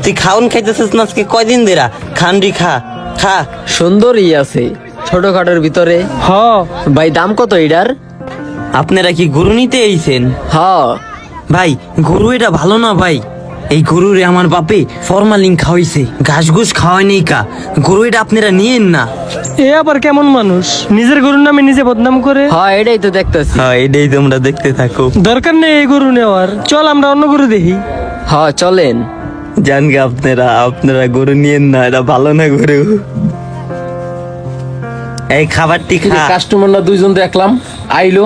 তুই খাউন খাইতেছিস না আজকে কয়দিন দিরা? খানরি খা খা। সুন্দরই আছে ছোটখাটোর ভিতরে। হ ভাই দাম কত এটার? আপনারা কি গরু নিতে এইছেন? হ ভাই গরু এটা ভালো না ভাই। এই গরুরে আমার বাপে ফরমালিন খাওয়াইছে, ঘাস ঘুষ খাওয়াই নেই কা। গরু এটা আপনারা নিয়েন না। এ আবার কেমন মানুষ, নিজের গরুর নামে নিজে বদনাম করে। হ এটাই তো দেখতেছি। হ্যাঁ এটাই তোমরা দেখতে থাকো। দরকার নেই এই গরু নেওয়ার, চল আমরা অন্য গরু দেখি। হ চলেন। জান গে আপনারা গরু নিয়েন না, এটা ভালো না গরু। এই খাবারটি খা। কাস্টমার না দুইজন দেখলাম আইলো।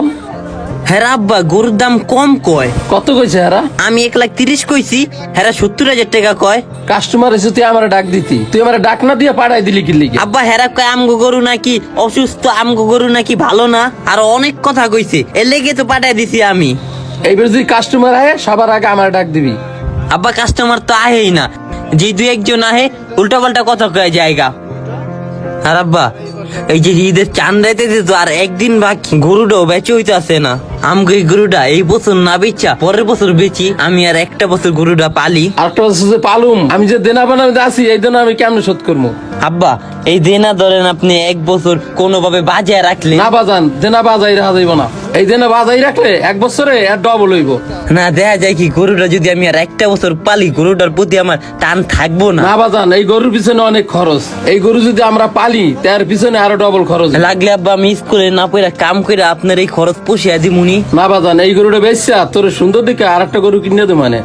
হ্যাঁ আব্বা গরুর দাম কম কয়। কত কইছে হারা? আমি 1,30,000 কইছি, হ্যাঁ 70,000 টাকা কয়। কাস্টমার এসে তুই আমার ডাক দিতি, তুই আমার ডাক না দিয়ে পাঠাই দিলি কি লিগে? আব্বা হেরা কয় আমগো গরু নাকি অসুস্থ, আমগো গরু নাকি ভালো না, আর অনেক কথা কইছে, এর লেগে তো পাঠাই দিছি আমি। এইবার যদি কাস্টমার আহে সবার আগে আমার ডাক দিবি। আব্বা কাস্টমার তো আহেই না, যে দুই একজন আহে উল্টা পাল্টা কথা কয় জায়গা। আর আব্বা এই যে ঈদের চাঁদ রাইতে তো আর একদিন বাকি, গরুটাও বেচে হইতে আসে না। আমগো এই গরুটা এই বছর না বেচা পরের বছর বেচি, আমি আর একটা বছর গরুটা পালি। আরেকটা বছর যে পালুম, আমি যে দেনা বানাতে আছি এই দেনা আমি কেমনে শোধ করবো? আব্বা এই দেনা ধরেন আপনি এক বছর কোনোভাবে বাজায় রাখলেন না বাজান, দেনা বাজাই রাখা যাইব না। এই দেনা বাজাই রাখলে এক বছরে আর ডবল হইব। না, দেখা যায় কি গরুটা যদি আমি আর একটা বছর পালি, গরুটার প্রতি আমার টান থাকবো না। না বাজান, এই গরুর পিছনে অনেক খরচ। এই গরু যদি আমরা পালি তার পিছনে আরো ডবল খরচ। লাগলে আব্বা আমি স্কুলে না পড়া কাম করে আপনার এই খরচ পুষিয়া দিমুনি। না বাজান, এই গরুটা বেচছা তোর সুন্দর দিকে আর একটা গরু কিনে দে মানে।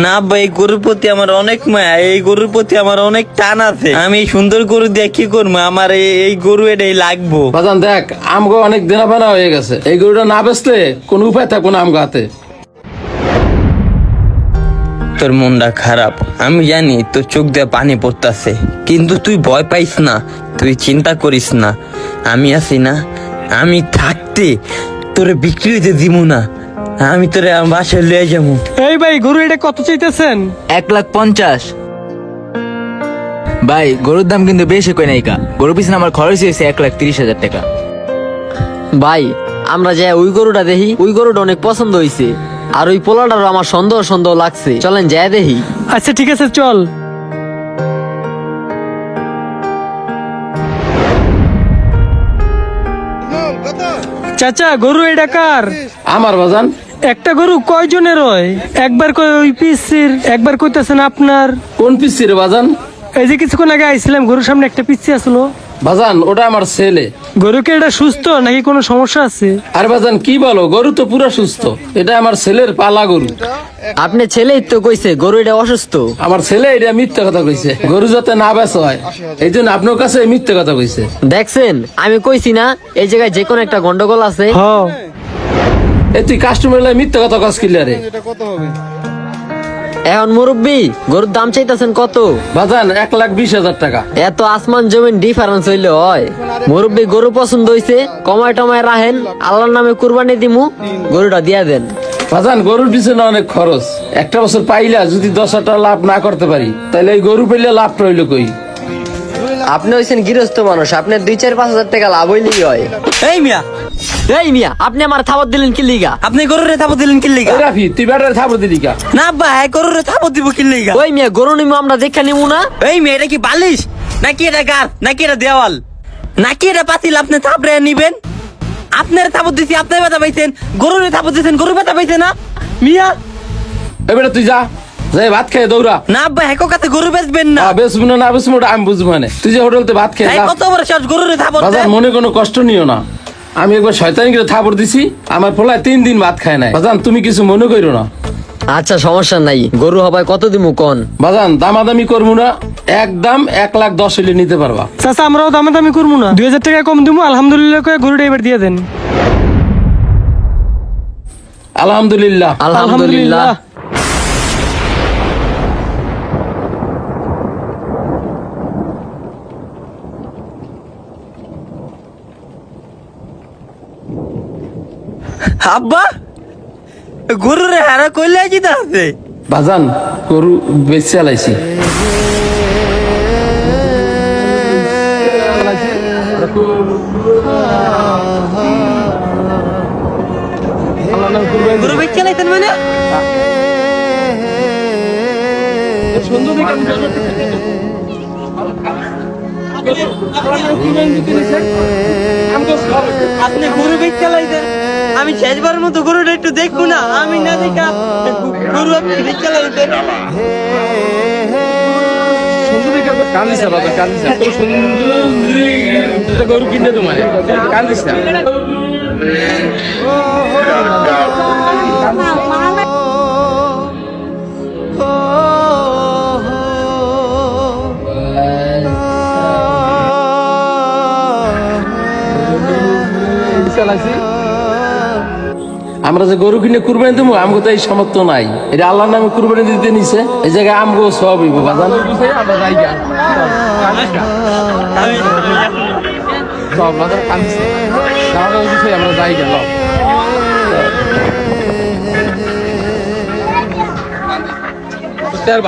না আব্বা এই গরুর প্রতি আমার অনেক মায়া, এই গরুর প্রতি আমার অনেক টান আছে। আমি এই সুন্দর গরু দিয়ে কি করবো? আমার এই গরু এটাই লাগবো। বাজান দেখ, আমগো অনেক দেনা পানা হয়ে গেছে, এই গরুটা না বেচলে কোনো উপায় থাকবো না আমগো হাতে। তোর মনটা খারাপ, আমি জানি তোর চোখ দিয়ে পানি পড়তাছে, কিন্তু তুই ভয় পাইস না, তুই চিন্তা করিস না। আমি আছি না, আমি থাকতে তোরে বিক্রি হইতে দিব না, আমি তোরে আমার বাসায় লয়ে যাবো। এই ভাই গরু এটা কত চাইতেছেন? 1,50,000। ভাই গরুর দাম কিন্তু বেশি কই নাইকা, গরুর পিছনে আমার খরচ হয়েছে 1,30,000 টাকা। ভাই আমরা যে ওই গরুটা দেখি, ওই গরুটা অনেক পছন্দ হয়েছে, আর ওই পোলাটারও আমার সন্দেহ সন্দেহ লাগছে, চলেন যাই দেখি। আচ্ছা ঠিক আছে চল। চাচা গরু এটা কার? আমার বাজান একটা গরু কয়জনের হয়? একবার কয় ওই পিসির, একবার কইতাছেন আপনার। কোন পিসি রে বাজান? এই যে কিছুক্ষণ আগে আইছিলাম, গরুর সামনে একটা পিসি আসলো। বাজান ওটা আমার ছেলে। গরুকে এটা সুস্থ নাকি কোনো সমস্যা আছে? আর বাজান কি বলো, গরু তো পুরো সুস্থ, এটা আমার ছেলের পালা গরু। আপনি ছেলেই তো কইছে গরু এটা অসুস্থ। আমার ছেলে এটা মিথ্যা কথা কইছে, গরু যাতে না বেচা হয় এই জন্য আপনার কাছে মিথ্যা কথা কইছে। দেখছেন আমি কইছি না এই জায়গায় যে কোনো একটা গন্ডগোল আছে। হ এই তুই কাস্টমার লাই মিথ্যা কথা কস কিলারে? এখন মুরব্বি গরুর দাম চাইতেছেন কত? বাজান 1,20,000 টাকা। এত আসমান জমিন ডিফারেন্স হইলে হয়? মুরব্বি গরু পছন্দ হইছে, কমায় টমায় রাখেন, আল্লাহর নামে কুরবানি দিমু, গরুটা দিয়া দেন। বাজান গরুর পিছনে অনেক খরচ, একটা বছর পাইলা যদি 10,000 টাকা লাভ না করতে পারি তাহলে এই গরু পাইলে লাভ রইল কই? আপনি হইছেন গৃহস্থ মানুষ, আপনার 2-4-5 হাজার টাকা লাভ হইলেই হয়। এই মিয়া, এই মিয়া আপনি আমার থাবত দিলেন কি লিগা? আপনি গরুরে থাপড় দিলেন কি লিগা? এই রাফি তুই ব্যাটারে থাপড় দিলি কা? না আব্বা হ্যাঁ গরুরে থাপড় দিব কি লিগা? ওই মিয়া গরু নিমু আমরা দেখা নিমু না? এই মেয়ে এটা কি বালিশ নাকি এটা গার নাকি এটা দেওয়াল নাকি এটা পাতিল? আপনি থাপড়ে নিবেন? আপনার থাপড় দিছি, আপনার ব্যথা পাইছেন, গরুরে থাপড় দিছেন, গরু ব্যথা পাইছে না? মিয়া এই বেটা তুই যা, যাই ভাত খেয়ে দৌড়া। না আব্বা হ্যাঁ কাছে গরু বেচবেন না। বেসবো না বেসবো ওটা আমি বুঝবো মানে। তুই যে হোটেলতে ভাত খেয়ে এই যা। কত বড় সাহস গরুরে থাপড় বাজার দেন? মনে কোনো কষ্ট নিও না, আমি একবার শয়তানি করে থাপড় দিছি, আমার পোলায় 3 দিন ভাত খায় নাই। বাজান তুমি কিছু মনে করো না। আচ্ছা সমস্যা নাই, গরু হবায় কত দিমু কোন? বাজান দামাদামি করবো না, একদম 1,10,000 হইলে নিতে পারবা। চাচা আমরাও দামাদামি করবো না, 2,000 টাকা কম দিবো। আলহামদুলিল্লাহ কয়ে গরুটা এবার দিয়ে দেন। আলহামদুলিল্লাহ। আলহামদুলিল্লাহ। আব্বা গরুরে হারা কইলে কি আছে? বাজান গরু বেচে আলাইছি। গরু বেচে লাইছেন মানে? সুন্দর আপনি গরু বেচ চালাইছেন, আমি শেষবার মতো গরুটা একটু দেখবো না? আমি না দেখা গরু আপনি বেচ চালাইছেন। কান্দিস না বাবা, কান্দিস না। তোর সুন্দর গরু কিনতে তোমার কান্দিস না। আমরা যে গরু কিনে কুরবানি দেবো আমগো তো এই সামর্থ্য নাই। এটা আল্লাহর নামে কুরবানি দিতে নিছে, এই জায়গায় আমগো সব হইব বাজান। আমরা যাইগা সব বাজার কান্দিস না, আমরা যাইগা লও।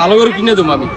ভালো করে কিনে দেবো আমি।